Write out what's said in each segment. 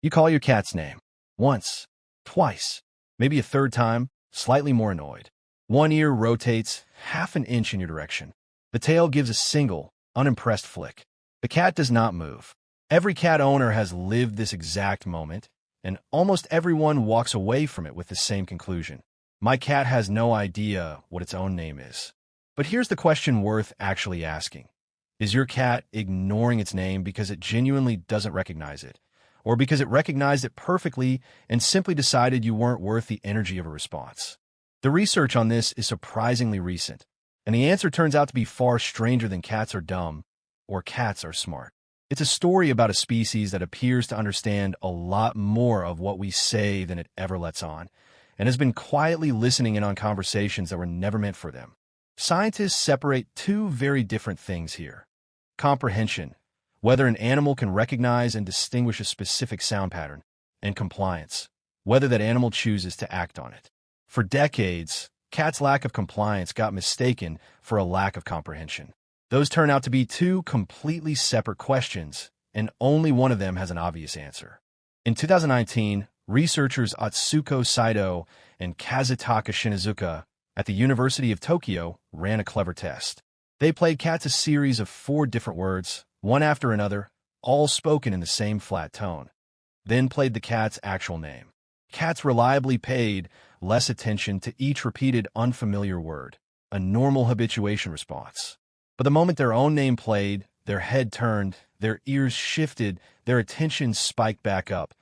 You call your cat's name. Once, twice, maybe a third time, slightly more annoyed. One ear rotates half an inch in your direction. The tail gives a single, unimpressed flick. The cat does not move. Every cat owner has lived this exact moment, and almost everyone walks away from it with the same conclusion. My cat has no idea what its own name is. But here's the question worth actually asking. Is your cat ignoring its name because it genuinely doesn't recognize it? Or because it recognized it perfectly and simply decided you weren't worth the energy of a response? The research on this is surprisingly recent, and the answer turns out to be far stranger than cats are dumb or cats are smart. It's a story about a species that appears to understand a lot more of what we say than it ever lets on, and has been quietly listening in on conversations that were never meant for them. Scientists separate two very different things here. Comprehension, whether an animal can recognize and distinguish a specific sound pattern, and compliance, whether that animal chooses to act on it. For decades, cats' lack of compliance got mistaken for a lack of comprehension. Those turn out to be two completely separate questions, and only one of them has an obvious answer. In 2019, researchers Atsuko Saito and Kazutaka Shinozuka at the University of Tokyo ran a clever test. They played cats a series of 4 different words, one after another, all spoken in the same flat tone. Then played the cat's actual name. Cats reliably paid less attention to each repeated unfamiliar word, a normal habituation response. But the moment their own name played, their head turned, their ears shifted, their attention spiked back up,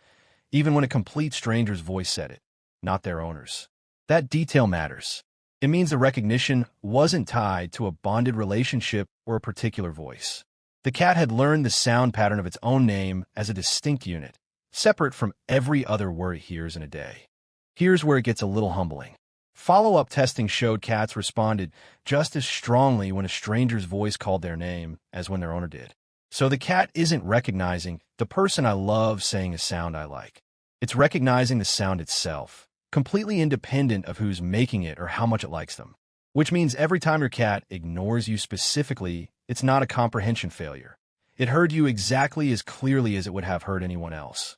even when a complete stranger's voice said it, not their owner's. That detail matters. It means the recognition wasn't tied to a bonded relationship or a particular voice. The cat had learned the sound pattern of its own name as a distinct unit, separate from every other word it hears in a day. Here's where it gets a little humbling. Follow-up testing showed cats responded just as strongly when a stranger's voice called their name as when their owner did. So the cat isn't recognizing the person I love saying a sound I like. It's recognizing the sound itself, completely independent of who's making it or how much it likes them. Which means every time your cat ignores you specifically, it's not a comprehension failure. It heard you exactly as clearly as it would have heard anyone else.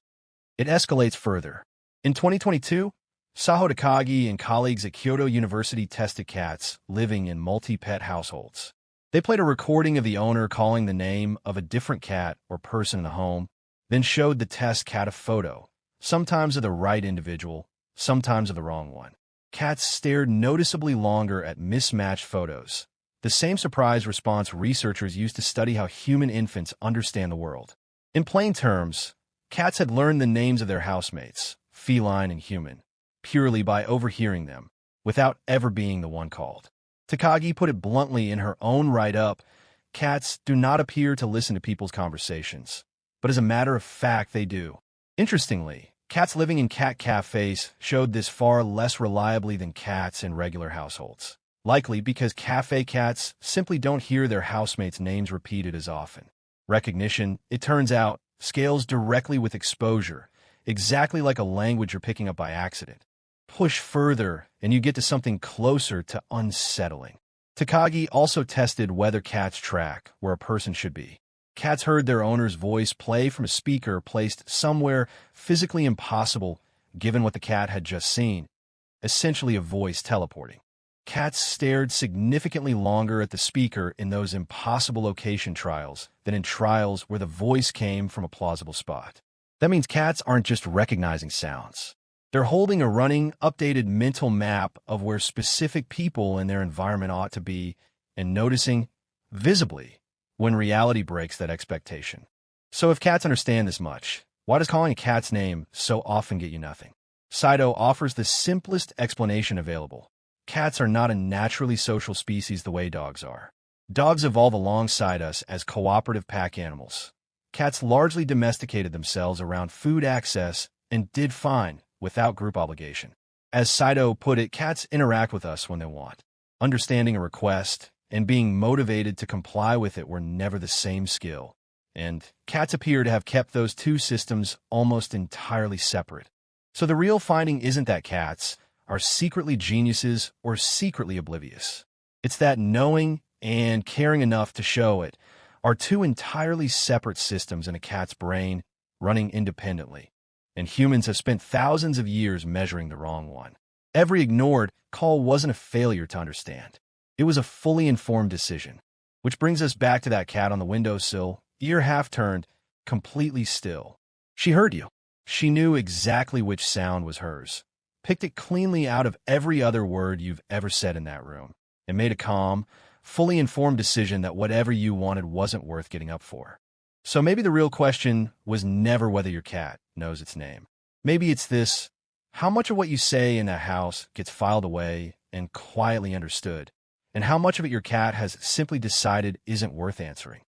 It escalates further. In 2022, Saito Takagi and colleagues at Kyoto University tested cats living in multi-pet households. They played a recording of the owner calling the name of a different cat or person in the home, then showed the test cat a photo, sometimes of the right individual, sometimes of the wrong one. Cats stared noticeably longer at mismatched photos, the same surprise response researchers use to study how human infants understand the world. In plain terms, cats had learned the names of their housemates, feline and human, purely by overhearing them, without ever being the one called. Takagi put it bluntly in her own write-up, cats do not appear to listen to people's conversations, but as a matter of fact they do. Interestingly, cats living in cat cafes showed this far less reliably than cats in regular households, likely because cafe cats simply don't hear their housemates' names repeated as often. Recognition, it turns out, scales directly with exposure, exactly like a language you're picking up by accident. Push further, and you get to something closer to unsettling. Takagi also tested whether cats track where a person should be. Cats heard their owner's voice play from a speaker placed somewhere physically impossible given what the cat had just seen, essentially a voice teleporting. Cats stared significantly longer at the speaker in those impossible location trials than in trials where the voice came from a plausible spot. That means cats aren't just recognizing sounds. They're holding a running, updated mental map of where specific people in their environment ought to be and noticing, visibly, when reality breaks that expectation. So if cats understand this much, why does calling a cat's name so often get you nothing? Saito offers the simplest explanation available. Cats are not a naturally social species the way dogs are. Dogs evolve alongside us as cooperative pack animals. Cats largely domesticated themselves around food access and did fine without group obligation. As Saito put it, cats interact with us when they want. Understanding a request and being motivated to comply with it were never the same skill. And cats appear to have kept those two systems almost entirely separate. So the real finding isn't that cats are secretly geniuses or secretly oblivious. It's that knowing and caring enough to show it are two entirely separate systems in a cat's brain running independently. and humans have spent thousands of years measuring the wrong one. Every ignored call wasn't a failure to understand. It was a fully informed decision. Which brings us back to that cat on the windowsill, ear half turned, completely still. She heard you. She knew exactly which sound was hers, picked it cleanly out of every other word you've ever said in that room, and made a calm, fully informed decision that whatever you wanted wasn't worth getting up for. So maybe the real question was never whether your cat knows its name. Maybe it's this: how much of what you say in a house gets filed away and quietly understood, and how much of it your cat has simply decided isn't worth answering?